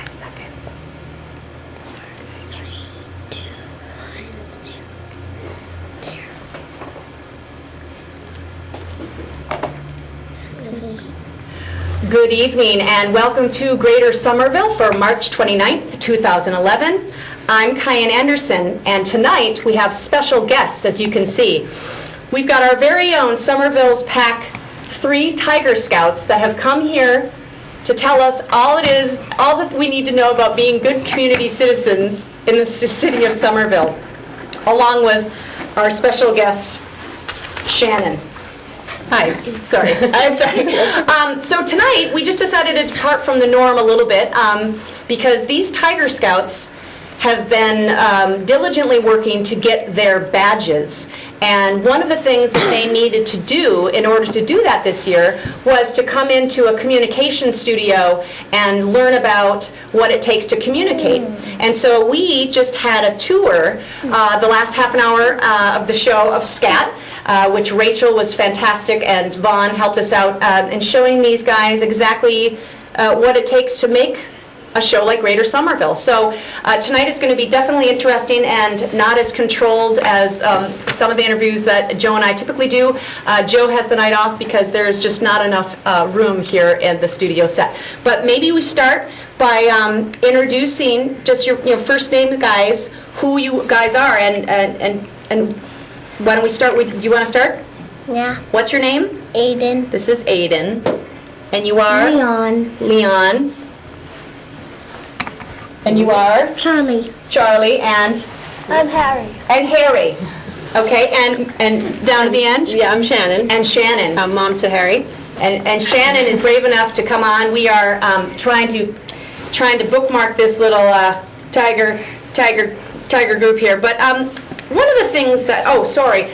5 seconds. 3, 2, 1, 0. There. Good evening and welcome to Greater Somerville for March 29th, 2011. I'm Kyan Anderson and tonight we have special guests, as you can see. We've got our very own Somerville's Pack 3 Tiger Scouts that have come here to tell us all that we need to know about being good community citizens in the city of Somerville, along with our special guest, Shannon. Hi, sorry. I'm sorry. So tonight, we just decided to depart from the norm a little bit because these Tiger Scouts have been diligently working to get their badges. And one of the things that they needed to do in order to do that this year was to come into a communication studio and learn about what it takes to communicate. And so we just had a tour the last half an hour of the show of SCAT, which Rachel was fantastic and Vaughn helped us out in showing these guys exactly what it takes to make a show like Greater Somerville. So tonight is going to be definitely interesting and not as controlled as some of the interviews that Joe and I typically do. Joe has the night off because there's just not enough room here in the studio set. But maybe we start by introducing just your first name, guys, who you guys are, and why don't we start with, you want to start? Yeah. What's your name? Aiden. This is Aiden. And you are? Leon. Leon. And you are? Charlie. Charlie, and? I'm Harry. And Harry. Okay, and down at the end? Yeah, I'm Shannon. And Shannon. I'm mom to Harry. And Shannon is brave enough to come on. We are trying to bookmark this little tiger group here. But one of the things that,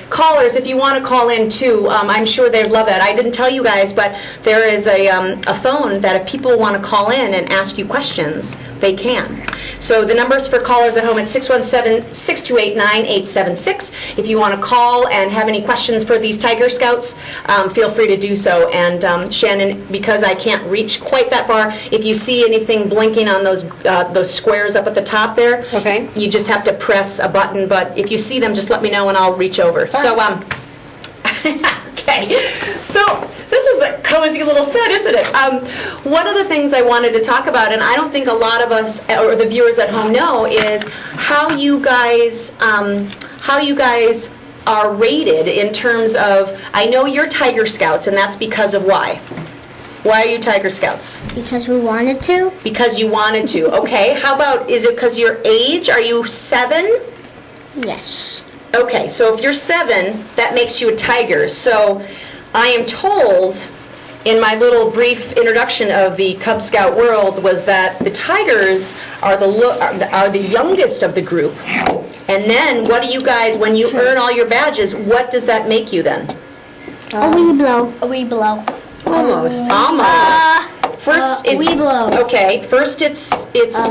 callers, if you want to call in too, I'm sure they'd love that. I didn't tell you guys, but there is a phone that if people want to call in and ask you questions, they can. So the numbers for callers at home at 617-628-9876. If you want to call and have any questions for these Tiger Scouts, feel free to do so. And Shannon, because I can't reach quite that far, if you see anything blinking on those squares up at the top there, Okay. you just have to press a button. But if you see them, just let me know and I'll reach over. So, okay. So this is a cozy little set, isn't it? One of the things I wanted to talk about, and I don't think a lot of us or the viewers at home know, is how you guys are rated in terms of, I know you're Tiger Scouts, and that's because of why? Why are you Tiger Scouts? Because we wanted to. Because you wanted to. Okay. How about, is it because your age? Are you 7? Yes. Okay, so if you're 7, that makes you a tiger. So I am told in my little brief introduction of the Cub Scout world was that the tigers are the youngest of the group. And then what do you guys, when you earn all your badges, what does that make you then? A wee blow. A wee blow. Almost. Almost. First it's Weeblo. Okay. First it's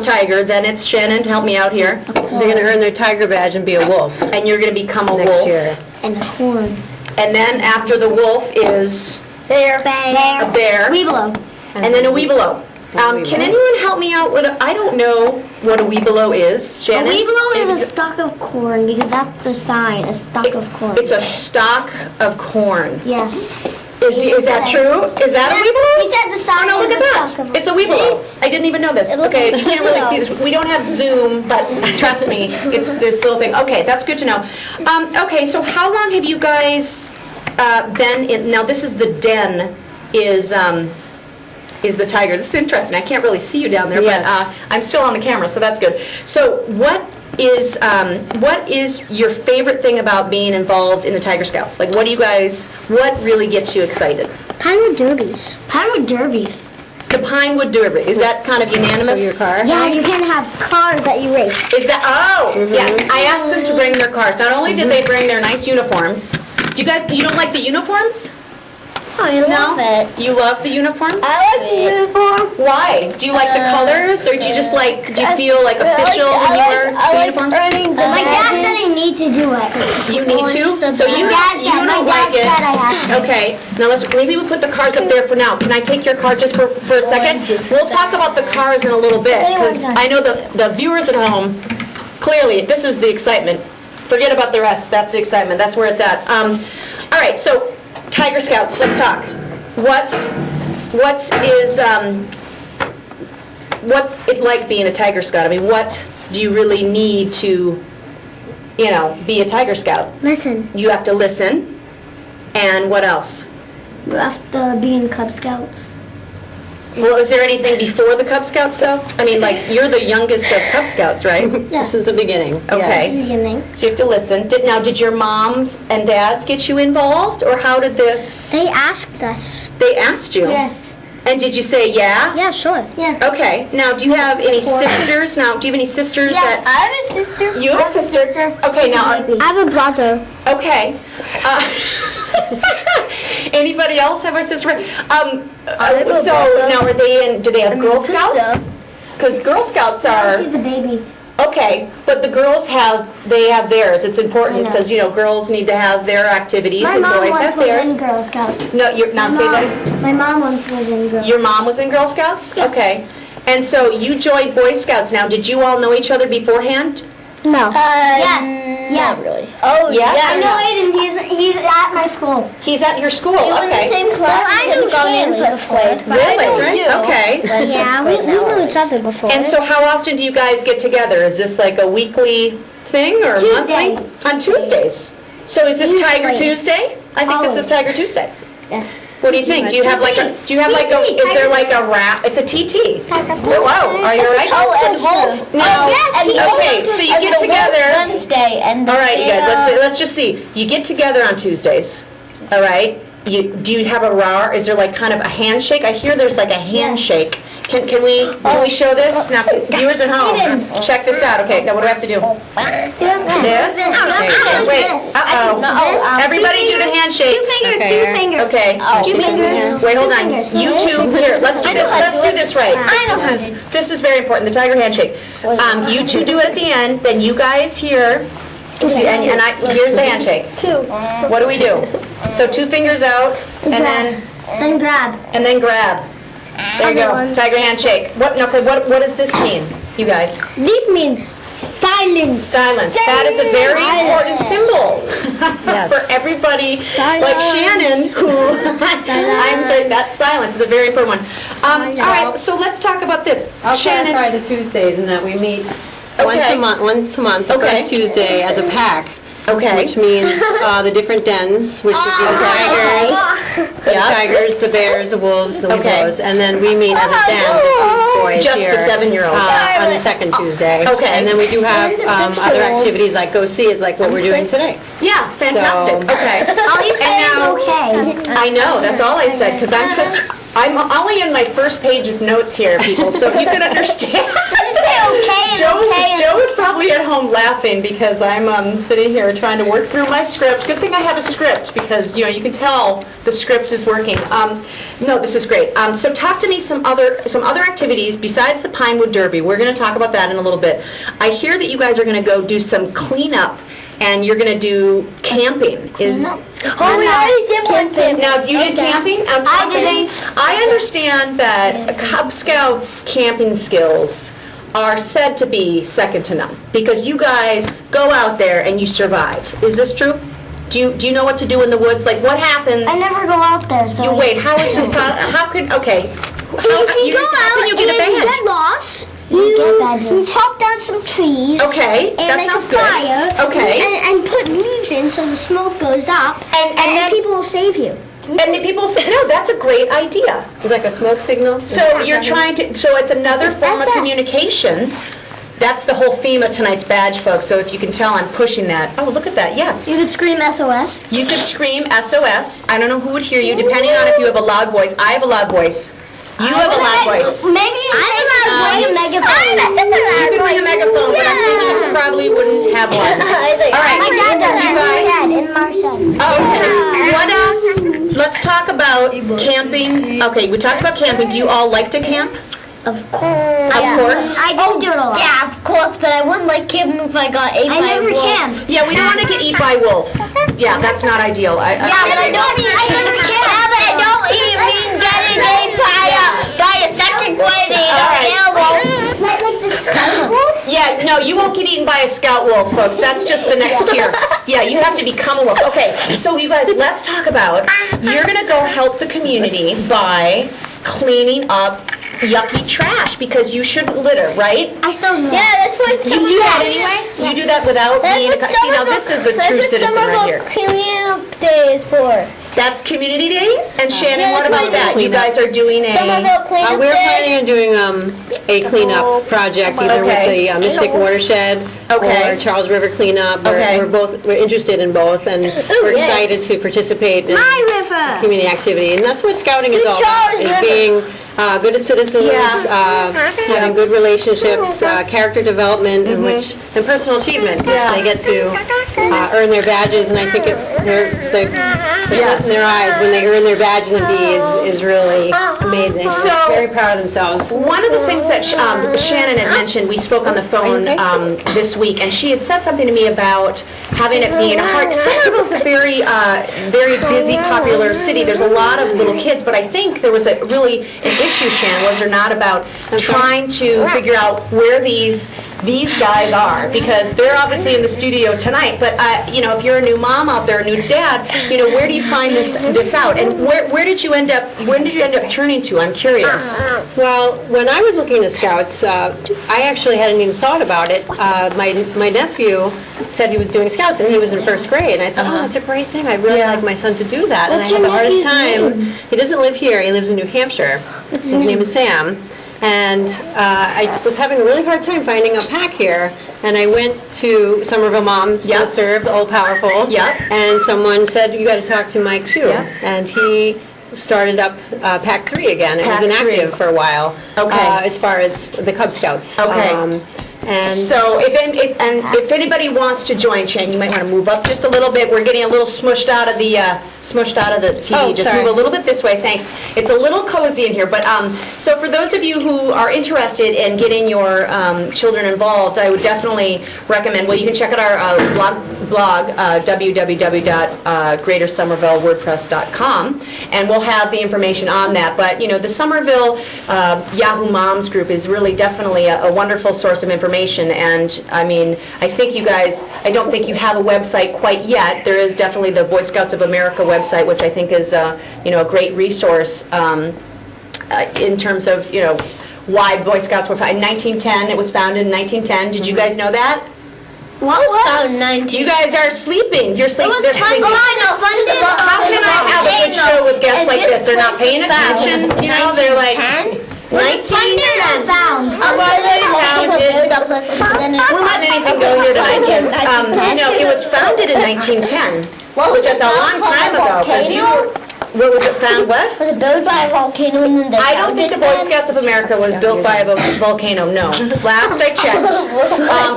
tiger, then it's Shannon. Help me out here. They're going to earn their tiger badge and be a wolf And you're going to become a next wolf. year. And a horn. And then after the wolf is Bear. a bear. Weeblo. And then a weeblo. Can anyone help me out with I don't know what a weeblo is, A Shannon? weeblo is a stalk of corn because that's the sign, a stalk of corn. It's a stalk of corn. Yes. Is that true? Is that a weeblo? He said the sign Oh no, look is at a stalk that. of It's a weeblo. I didn't even know this. It looks Okay, like you can't really a see this. We don't have Zoom, but trust me, it's this little thing. Okay, that's good to know. Okay, so how long have you guys been in, now this is the den, is the tiger. This is interesting. I can't really see you down there, Yes. but I'm still on the camera, so that's good. So what is your favorite thing about being involved in the Tiger Scouts? Like, what really gets you excited? Pinewood derbies. Pinewood derbies. The Pinewood Derby, is that kind of unanimous? So your car? Yeah, you can have cars that you race. Is that, yes, I asked them to bring their cars. Not only did they bring their nice uniforms, you don't like the uniforms? I love it. You love the uniforms? I like the uniform. Why? Do you like the colors, or do you just like? Do you feel like official when you wear the uniforms? My dad said I need to do it. You need to. So you don't like it. Okay. Now maybe we'll put the cars up there for now. Can I take your car just for a second? We'll talk about the cars in a little bit because I know the viewers at home. Clearly, this is the excitement. Forget about the rest. That's the excitement. That's where it's at. All right. So Tiger Scouts. Let's talk. What's it like being a Tiger Scout? I mean, what do you really need to, be a Tiger Scout? Listen, You have to listen. And what else? you have to be in Cub Scouts. Well, is there anything before the Cub Scouts, though? I mean, like, you're the youngest of Cub Scouts, right? This is the beginning. Okay. Beginning. So you have to listen. Did your moms and dads get you involved, or how did this? They asked us. They asked you? Yes. And did you say yeah? Yeah, sure. Yeah. Okay. Now, do you have any sisters? Now, do you have any sisters that? I have a sister. You have a sister? Okay, now, I have a brother. okay. Anybody else have a sister? So now, do they have Girl Scouts? Because Girl Scouts are. She's a baby. Okay, but the girls have theirs. It's important I know. because, girls need to have their activities My and mom boys once have was in theirs. Girl Scouts. No, now say that. My mom once was in Girl Scouts. Your mom was in Girl Scouts? Okay. And so you joined Boy Scouts. Now, did you all know each other beforehand? No. Yes. Yes. Not really. Oh, Yes? I know Aiden. He's at my school. He's at your school, okay. class. I knew him in fifth grade. Really? Okay. Yeah, we knew each other before. And so how often do you guys get together? Is this like a weekly thing or Tuesday. monthly? On Tuesdays. So is this Tiger Usually. Tuesday? I think this is Tiger Tuesday. Yes. What do you think? Do you have like a, is there like a wrap? It's a TT. Oh, wow. Are you all right? and Wolf. Now, yes, okay, so you get together. Wednesday and All right, you guys, let's just see. You get together on Tuesdays, all right? Do you have a raw, is there like kind of a handshake? I hear there's like a handshake. Can we show this? Now, viewers at home, check this out. Okay, now what do I have to do? This? Okay, wait, uh-oh. Everybody do the handshake. Two fingers. Okay. Two fingers. Wait, hold on. Fingers. You two, here, let's do this right. This is very important, the tiger handshake. You two do it at the end, then you guys here, here's the handshake. Two. What do we do? So 2 fingers out, and Then grab. grab. There you go, tiger handshake. What does this mean, you guys? This means silence. Silence. That is a very important symbol for everybody like Shannon, who, I'm sorry, that silence is a very important one. All right, so let's talk about this. I'll Shannon, clarify the Tuesdays in that we meet Okay. once a month, the Okay. first Tuesday as a pack. Okay. Which means the different dens, which would be the tigers, the bears, the wolves, the weebos, and then we meet as a den, just these boys Just the here, 7-year-olds. on the second Tuesday. Okay. And then we do have other activities like go see, is like what we're doing today. yeah, fantastic. So- Okay. All you say is okay. I know, that's all I said, because I'm only in my first page of notes here, people, so if you can understand. Joe is probably at home laughing because I'm sitting here trying to work through my script. Good thing I have a script because, you can tell the script is working. No, this is great. So talk to me some other activities besides the Pinewood Derby. We're going to talk about that in a little bit. I hear that you guys are going to go do some cleanup and you're going to do camping. We already did one thing. Now, you did camping? I didn't. I understand that Cub Scouts camping skills are said to be second to none because you guys go out there and you survive. Is this true? Do you know what to do in the woods? Like, what happens? I never go out there, so. Wait, how is this how could, okay. If you go how can out you get a and you badge? get lost, you chop down some trees. Okay, and that make sounds a good. fire. Okay. And put leaves in so the smoke goes up. And then people will save you. And the people say, no, that's a great idea. It's like a smoke signal. So you're trying to, so it's another form of SS. communication. That's the whole theme of tonight's badge, folks, so if you can tell, I'm pushing that. Oh, look at that, yes. You could scream SOS. You could scream SOS. I don't know who would hear you, depending on if you have a loud voice. I have a loud voice. You have a loud voice. Maybe I have a loud voice. You could bring a megaphone, but I'm thinking you probably wouldn't have one. All right, My dad does. you guys. In Marshall. Okay. What else? let's talk about camping. Okay, we talked about camping. Do you all like to camp? Of course. Of course. I do it a lot. Yeah, of course, but I wouldn't like him if I got ate by a never wolf. can. Yeah, we don't want to get eaten by a wolf. Yeah, that's not ideal. Yeah, but I don't eat. Yeah, but I don't eat mean getting ate by a second grade animal. Like the scout wolf? Yeah, no, you won't get eaten by a scout wolf, folks. That's just the next tier. Yeah, you have to become a wolf. Okay, so you guys, let's talk about, you're going to go help the community by cleaning up yucky trash because you shouldn't litter, right? I still do. Yeah, that's what You do that anyway? You do that without being a... See, now this is a true citizen right here. Cleaning up day is for. That's Community Day? And Shannon, Yeah, what that's about what that? I You guys are doing Somerville cleanup We're day. planning on doing a cleanup project either with Okay. the Mystic Watershed Okay. or Charles River cleanup. Okay. We're interested in both, and we're excited to participate in My river. community activity. And that's what scouting is all about, Charles is River. being good citizens, Yeah. having good relationships, character development, and personal achievement, which they get to earn their badges. And I think the look in their eyes when they earn their badges and beads is really amazing. So- They're very proud of themselves. One of the things that Shannon had mentioned, we spoke on the phone this week, and she had said something to me about having it being a hard. Somerville's a very, very busy, popular city. There's a lot of little kids, but I think there was an issue, Shannon, was there not, about trying to figure out where these guys are, because they're obviously in the studio tonight. But if you're a new mom out there, a new dad, where do you find this out, and where did you end up? When did you end up turning to? I'm curious. Well, when I was looking at Scouts, I actually hadn't even thought about it. My nephew said he was doing Scouts, and he was in first grade, and I thought, oh, that's a great thing. I'd really like my son to do that. And I had the hardest time. He doesn't live here. He lives in New Hampshire. His name is Sam. And I was having a really hard time finding a pack here. And I went to Somerville Moms Serve, All Powerful. Yep. And someone said, you got to talk to Mike Hsu. Yep. And he started up Pack 3 again. It was Pack inactive 3. for a while. Okay. As far as the Cub Scouts. Okay. And So if anybody wants to join, Shane, you might want to move up just a little bit. We're getting a little smushed out of the TV. Oh, just sorry. move a little bit this way, thanks. It's a little cozy in here, but so for those of you who are interested in getting your children involved, I would definitely recommend. Well, you can check out our blog www.greatersomervillewordpress.com, and we'll have the information on that. But the Somerville Yahoo Moms group is really definitely a wonderful source of information. And I mean, I think you guys, I don't think you have a website quite yet. There is definitely the Boy Scouts of America website, which I think is a great resource in terms of why Boy Scouts were founded in 1910. It was founded in 1910. Did you guys know that? What was about 19? You guys are sleeping. You're sleeping. They're sleeping. How can I have a good show with guests like this? They're not paying attention. They're like 1910. Found. We're letting anything go here tonight, kids. No, it was founded in 1910, which is a long time ago. Because what was it found? What? Was it built by a volcano and then they I don't think the Boy Scouts of America was built by a volcano, no. Last I checked.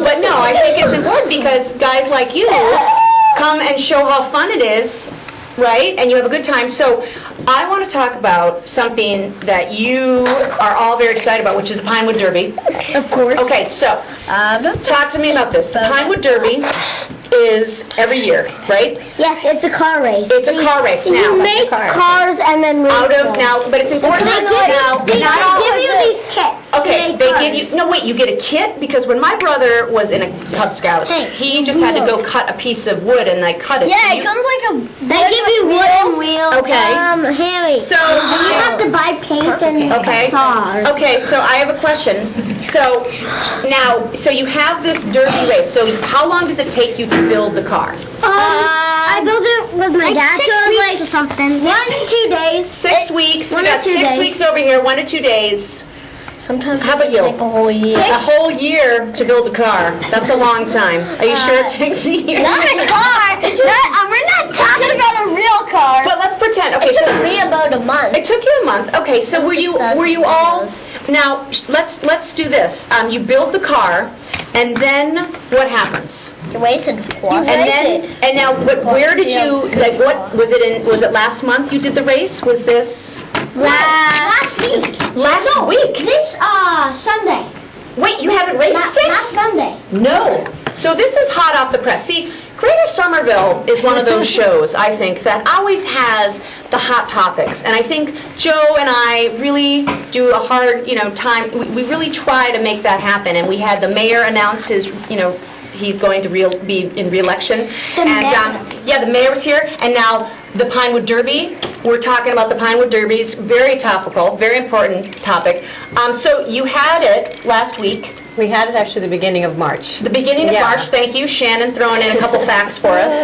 But no, I think it's important because guys like you come and show how fun it is, right? And you have a good time. So I want to talk about something that you are all very excited about, which is the Pinewood Derby. Of course. Okay, so talk to me about this. The Pinewood Derby is every year, right? Yes, it's a car race. It's a car race now. You make cars and then race Out of them. now, but it's important They to give now. you, Not all give of you this. these kits. to Okay, make they cars. give you, no wait, you get a kit? Because when my brother was in a Cub Scouts, he just had to go cut a piece of wood and like cut it. Yeah, So it you- comes like a. They give you wooden wheels. Okay. Harry. So, you have to buy paint and okay, cars. okay, so I have a question. So, now, so you have this derby race, so how long does it take you to build the car? I built it with my like dad, 6 so it was weeks. like something. 1 to 2 days. 6 weeks, we 1 or got 2 6 days. weeks over here, 1 to 2 days. Sometimes How about you? Like a whole year. A whole year to build a car, that's a long time. Are you sure it takes a year? Not a car. We're not talking about a real car. But let's pretend, okay, It so took me about a month. it took you a month. Okay, so were you all now? Let's do this. You build the car, And then what happens? You race it, of course. And now, where did you, like, what, was it last month you did the race? Was this? Last week. Last week? This Sunday. Wait, you haven't raced it? Not Sunday. No. So this is hot off the press. See, Greater Somerville is one of those shows, I think, that always has the hot topics. And I think Joe and I really do a hard, time. We really try to make that happen. And we had the mayor announce his, he's going to be in re-election. The mayor was here. And now the Pinewood Derby. We're talking about the Pinewood Derbies. Very topical, very important topic. So you had it last week. We had it actually the beginning of March. The beginning of March, thank you. Shannon throwing in a couple facts for us.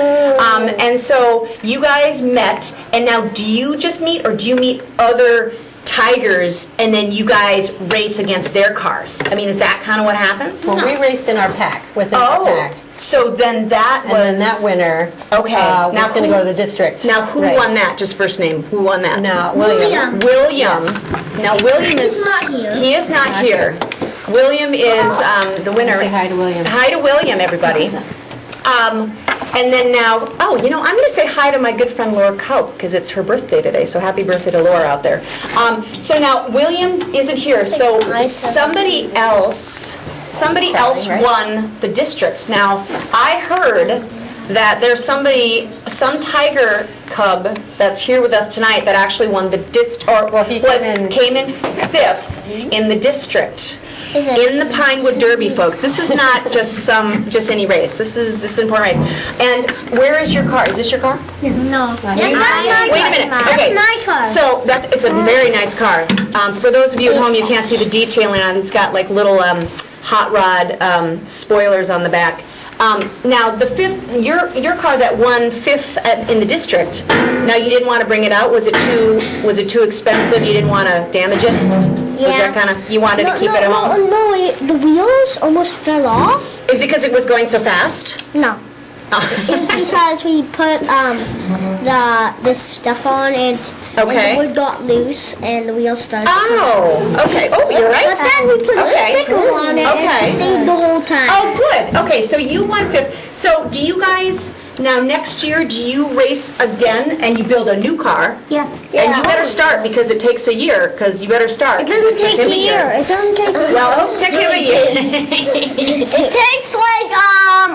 And so you guys met, and now do you just meet, or do you meet other tigers, and then you guys race against their cars? I mean, is that kind of what happens? Well, we raced in our pack, within our pack. So then that was... And then that winner now was going to go to the district. Now, who won that? Just first name. Who won that? No, William. William. Now, William is... He's not here. He is not here. William is the winner. Say hi to William. Hi to William, everybody. And then now, I'm going to say hi to my good friend Laura Culp, because it's her birthday today, so happy birthday to Laura out there. So now, William isn't here, so somebody else won the district. Now, I heard that there's some tiger cub that's here with us tonight that actually won the came in 5th in the district in the Pinewood Derby, folks. This is not just any race. This is an important race. And where is your car? Is this your car? No. Wait a minute. Okay. That's my car. So it's a very nice car. For those of you at home, you can't see the detailing on it. It's got like little hot rod spoilers on the back. Now, the 5th, your car that won 5th in the district. Now, you didn't want to bring it out. Was it too expensive? You didn't want to damage it? Yeah. Was that kind of, you wanted to keep it at home? No, the wheels almost fell off. Is it because it was going so fast? No. It's because we put this stuff on and the wood got loose and the wheels started to come out. Okay. Oh, you're right. But then we put a sticker on it and it stayed the whole time. Oh, good. Okay, so you won 5th. So do you guys, now next year, do you race again and you build a new car? Yes. And you better start because it takes a year, because you better start. It doesn't take a year. It doesn't take a year. Well, it'll take him a year. It takes like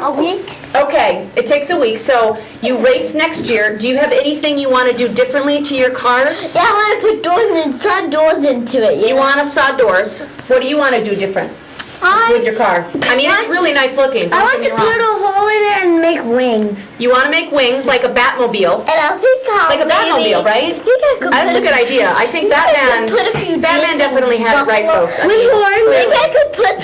a week. Okay, it takes a week. So you race next year. Do you have anything you want to do differently to your cars? Yeah, I want to put doors and saw doors into it. You want to saw doors. What do you want to do different with your car? I mean, it's really nice looking. I want to put a hole in it and make wings. You want to make wings like a Batmobile. And I think Like a Batmobile, right? I think I could That's a good idea. I think Batman definitely had it right, folks. I mean, Maybe I could put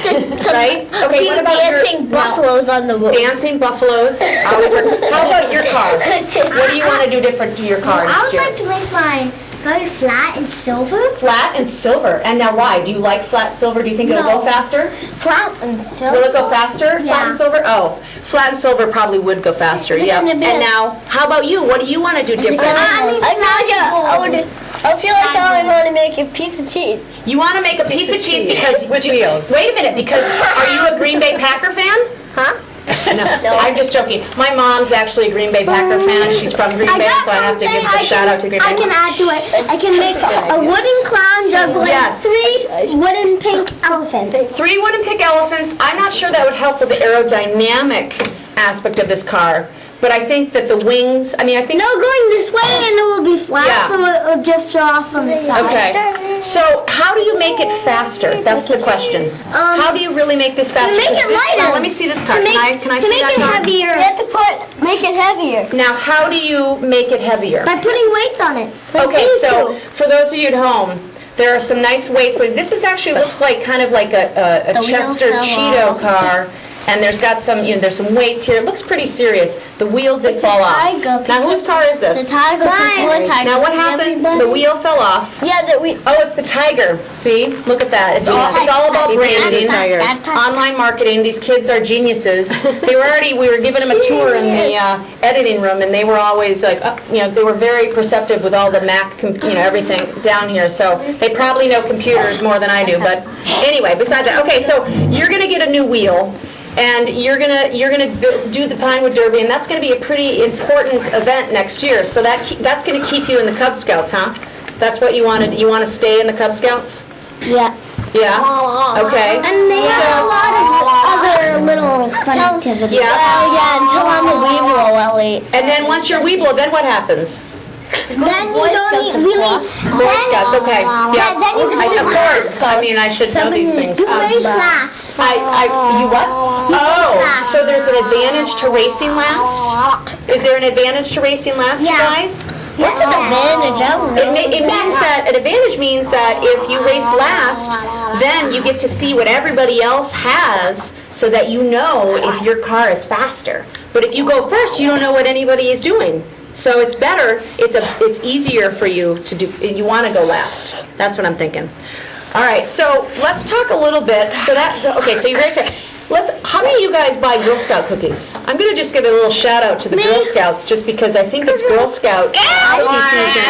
some right? Okay, what about dancing buffaloes on the roof. Dancing buffaloes. How about your car? What do you want to do different to your car I next would year? like to make mine very flat and silver. Flat and silver. And now why? Do you like flat silver? Do you think it'll go faster? Flat and silver. Will it go faster? Yeah. Flat and silver? Oh, flat and silver probably would go faster, yeah. And now, how about you? What do you want to do different? I feel like I want to make a piece of cheese. You want to make a piece of cheese because... With wheels. Wait a minute, because are you a Green Bay Packer fan? Huh? No, I'm just joking. My mom's actually a Green Bay Packer fan. She's from Green Bay, so I have to give a shout out to Green Bay. I can add to it. I can make a wooden clown juggling 3 wooden pink elephants. 3 wooden pink elephants. I'm not sure that would help with the aerodynamic aspect of this car. But I think that the wings, I think... No, going this way and it will be flat, Yeah. so it will just show off from the side. Okay. So how do you make it faster? That's the question. How do you really make this faster? make it 'Cause this- lighter. oh, let me see this car. Can I To see make that it car? heavier. You have to make it heavier. Now, how do you make it heavier? By putting weights on it. Like Okay, these so two. for those of you at home, there are some nice weights, but this is actually looks like kind of like a Chester Cheeto car. And there's got some, there's some weights here. It looks pretty serious. The wheel did fall off. Now, whose car is this? The tiger. Now, what happened? The wheel fell off. Yeah, that we. Oh, it's the tiger. See? Look at that. It's all about branding, online marketing. These kids are geniuses. We were giving them a tour in the editing room, and they were always like, they were very perceptive with all the Mac, everything down here. So they probably know computers more than I do. But anyway, beside that, okay, so you're going to get a new wheel. and you're gonna do the Pinewood Derby, and that's gonna be a pretty important event next year. So that's gonna keep you in the Cub Scouts, huh? That's what you wanted. You want to stay in the Cub Scouts? Yeah. Yeah. Okay. And they have a lot of other little fun activities. Yeah. Oh, yeah, until I'm a Weevil, Ellie. And then once you're Weeblo, then what happens? Then you don't really. Boy Scouts. Okay. Yeah. Then you Of course. I mean, I should know these things. You race last. You what? Oh, so there's an advantage to racing last? Is there an advantage to racing last, you Yeah. guys? What's an advantage? I don't know. It means that, an advantage means that if you race last, then you get to see what everybody else has so that you know if your car is faster. But if you go first, you don't know what anybody is doing. So it's better, it's easier for you to do, you want to go last. That's what I'm thinking. All right, so let's talk a little bit. Okay, so you race. How many of you guys buy Girl Scout cookies? I'm going to just give a little shout out to the Girl Scouts just because I think it's Girl Scout cookie season.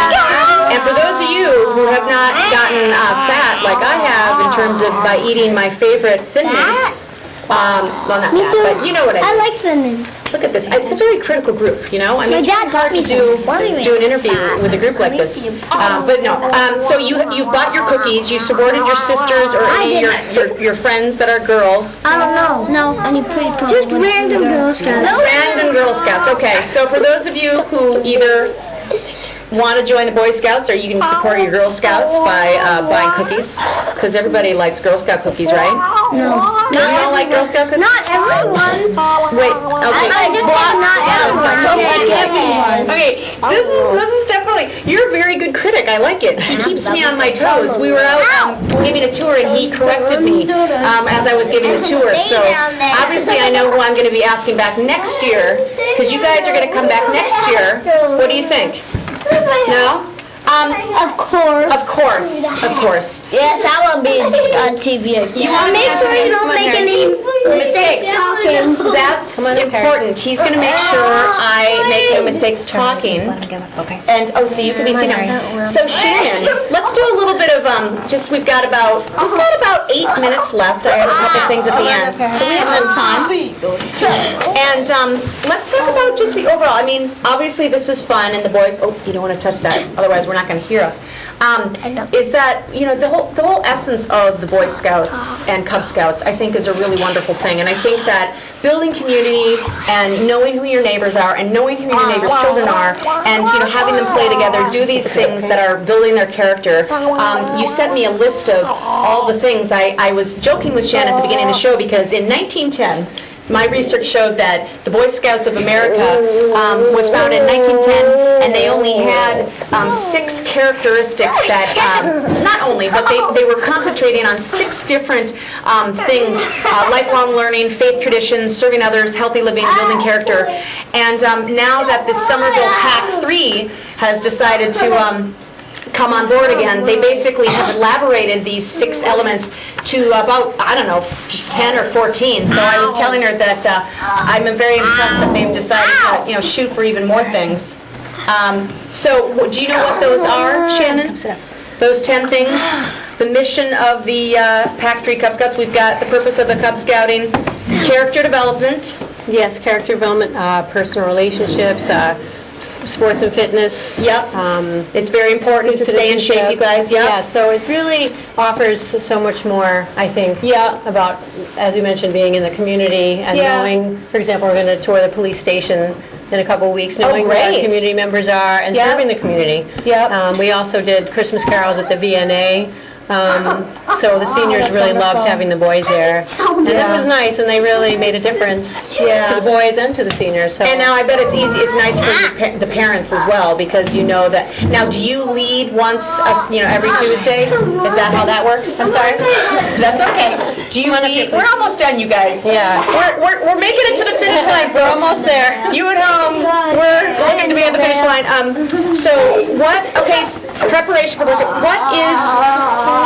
And for those of you who have not gotten fat like I have in terms of by eating my favorite Thin Mints, well, not fat, but you know what I mean. I like the mints. Look at this. It's a very critical group, you know? I mean, it's dad really hard to do an interview with a group like this. But no, so you bought your cookies, you supported your sisters or any of your friends that are girls. I don't know. No, any pretty close. Just random Girl Scouts. Random Girl Scouts. Okay, so for those of you who either want to join the Boy Scouts or you can support your Girl Scouts by buying cookies, because everybody likes Girl Scout cookies, right? No. You don't like Girl Scout cookies? Not everyone. Wait, okay. I just said not everyone. Okay, this is definitely, you're a very good critic, I like it. He keeps me on my toes. We were out giving a tour and he corrected me as I was giving the tour. So obviously I know who I'm going to be asking back next year, because you guys are going to come back next year. What do you think? No? Of course. Of course. Yes, I want to be on TV again. You want to Make sure you don't make any mistakes. That's important. He's going to make sure I make no mistakes talking. And so you can be seen now. So Shannon, let's do a little bit of we've got about 8 minutes left. I have a couple things at the end, so we have some time. And let's talk about just the overall. I mean, obviously this is fun, and the boys. Oh, you don't want to touch that, otherwise we're not going to hear us. Is that the whole essence of the Boy Scouts and Cub Scouts, I think, is a really wonderful thing, and I think that building community and knowing who your neighbors are and knowing who your neighbors' children are, and having them play together, do these things that are building their character. You sent me a list of all the things. I was joking with Shannon at the beginning of the show because in 1910. My research showed that the Boy Scouts of America was founded in 1910, and they only had 6 characteristics that, not only, but they were concentrating on 6 different things: lifelong learning, faith traditions, serving others, healthy living, building character. And now that the Somerville Pack 3 has decided to come on board again, they basically have elaborated these 6 elements to about, 10 or 14. So I was telling her that I'm very impressed that they've decided to, shoot for even more things. So do you know what those are, Shannon? Those 10 things? The mission of the Pack 3 Cub Scouts. We've got the purpose of the Cub Scouting, character development. Yes, character development, personal relationships, sports and fitness. Yep. It's very important to stay in shape, you guys. Yep. Yeah, so it really offers so much more, I think, about, as you mentioned, being in the community and knowing, for example, we're going to tour the police station in a couple of weeks, knowing where our community members are and serving the community. Yep. We also did Christmas carols at the VNA. So the seniors really loved having the boys there, and it was nice, and they really made a difference to the boys and to the seniors. So. And now I bet it's easy. It's nice for the parents as well, because you know that. Now, do you lead once, every Tuesday? Is that how that works? I'm sorry. That's okay. Do you lead? We're almost done, you guys. Yeah. We're making it to the finish line. We're almost there. You at home, we're looking to be at the finish line. So what? Okay, preparation for boys.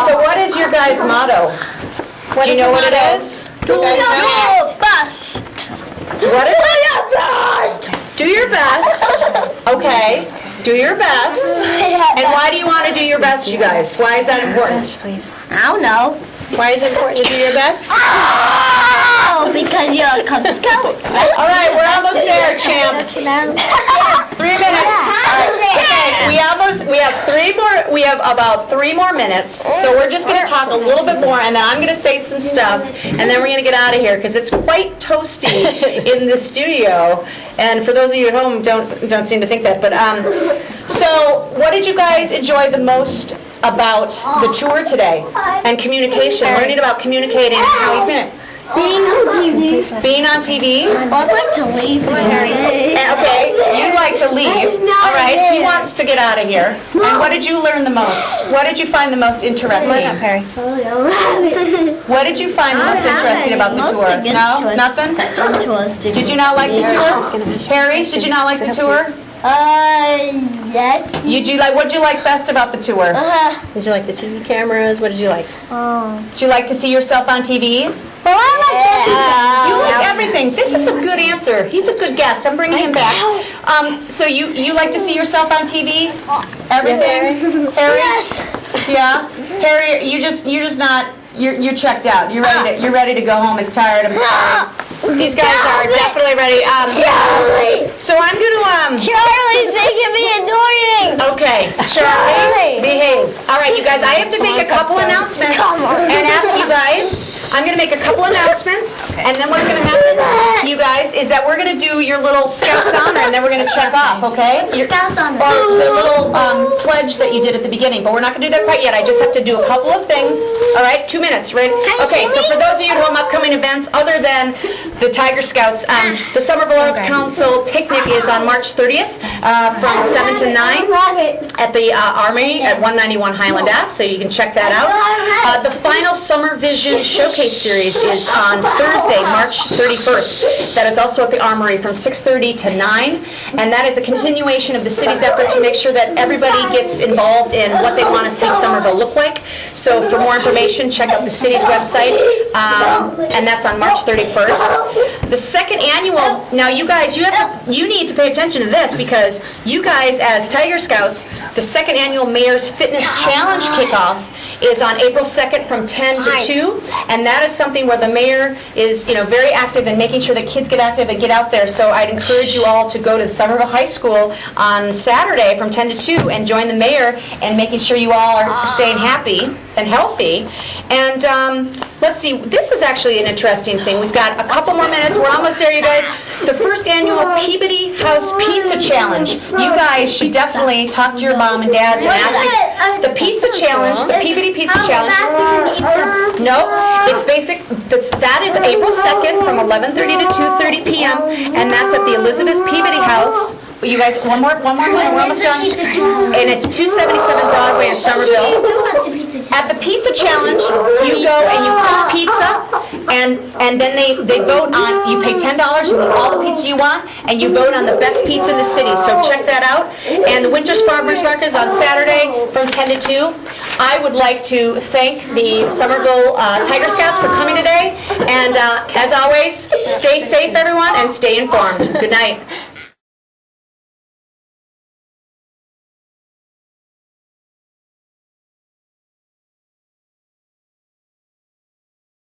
What is your guys' motto? Do you know what it is? Do your best. What is it? Do your best. Okay. Do your best. And why do you want to do your best, you guys? Why is that important? I don't know. Why is it important to do your best? Oh! Oh, because you're a Cub Scout. All right, we're almost there, champ. 3 minutes. Okay, we have about 3 more minutes, so we're just going to talk a little bit more, and then I'm going to say some stuff, and then we're going to get out of here, because it's quite toasty in the studio, and for those of you at home, don't seem to think that, but, so what did you guys enjoy the most about the tour today? And communication, learning about communicating, how you been? Being on TV. Being on TV? I'd like to leave. Okay, you'd like to leave. All right, he wants to get out of here. And what did you learn the most? What did you find the most interesting? What did you find the most interesting about the tour? No? Nothing? Did you not like the tour? Harry, did you not like the tour? Yes. What did you like best about the tour? Did you like the TV cameras? What did you like? Did you like to see yourself on TV? Well, I You like everything. This is a good answer. He's a good guest. I'm bringing him back. So you like to see yourself on TV? Everything? Harry? Yes. Yeah? Harry, you're checked out. You're ready to go home. It's tired. I'm sorry. These guys are definitely ready. Charlie. So I'm going to Charlie's making me annoying. Okay, Charlie, behave. All right, you guys, I have to make a couple announcements. And after you guys, I'm going to make a couple announcements. And then what's going to happen, you guys, is that we're going to do your little Scouts honor, and then we're going to check off, okay? Scouts honor. Or the little pledge that you did at the beginning. But we're not going to do that quite yet. I just have to do a couple of things. All right, 2 minutes, right? Okay, so for those of you at home, upcoming events, other than the Tiger Scouts, the Somerville Arts Council picnic is on March 30th from 7 to 9 at the Armory at 191 Highland Ave, so you can check that out. The final Summer Vision Showcase Series is on Thursday, March 31st. That is also at the Armory from 6:30 to 9, and that is a continuation of the city's effort to make sure that everybody gets involved in what they want to see Somerville look like. So for more information, check out the city's website, and that's on March 31st. The second annual, now you guys, you need to pay attention to this, because you guys as Tiger Scouts, the second annual Mayor's Fitness Challenge kickoff is on April 2nd from 10 to 2, and that is something where the mayor is, very active in making sure that kids get active and get out there. So I'd encourage you all to go to Somerville High School on Saturday from 10 to 2 and join the mayor in making sure you all are staying happy and healthy. And let's see, this is actually an interesting thing. We've got a couple more minutes. We're almost there, you guys. The first annual Peabody House Pizza Challenge. You guys should definitely talk to your mom and dads and ask them. The Pizza Challenge, the Peabody Pizza Challenge. No, it's basic. That is April 2nd from 11:30 to 2:30 p.m. and that's at the Elizabeth Peabody House. You guys, one more minute, we're almost done. And it's 277 Broadway in Somerville. At the Pizza Challenge, you go and you cook pizza, and then they vote on, you pay $10, you eat all the pizza you want, and you vote on the best pizza in the city. So check that out. And the Winters Farmers Market is on Saturday from 10 to 2. I would like to thank the Somerville Tiger Scouts for coming today. And as always, stay safe, everyone, and stay informed. Good night.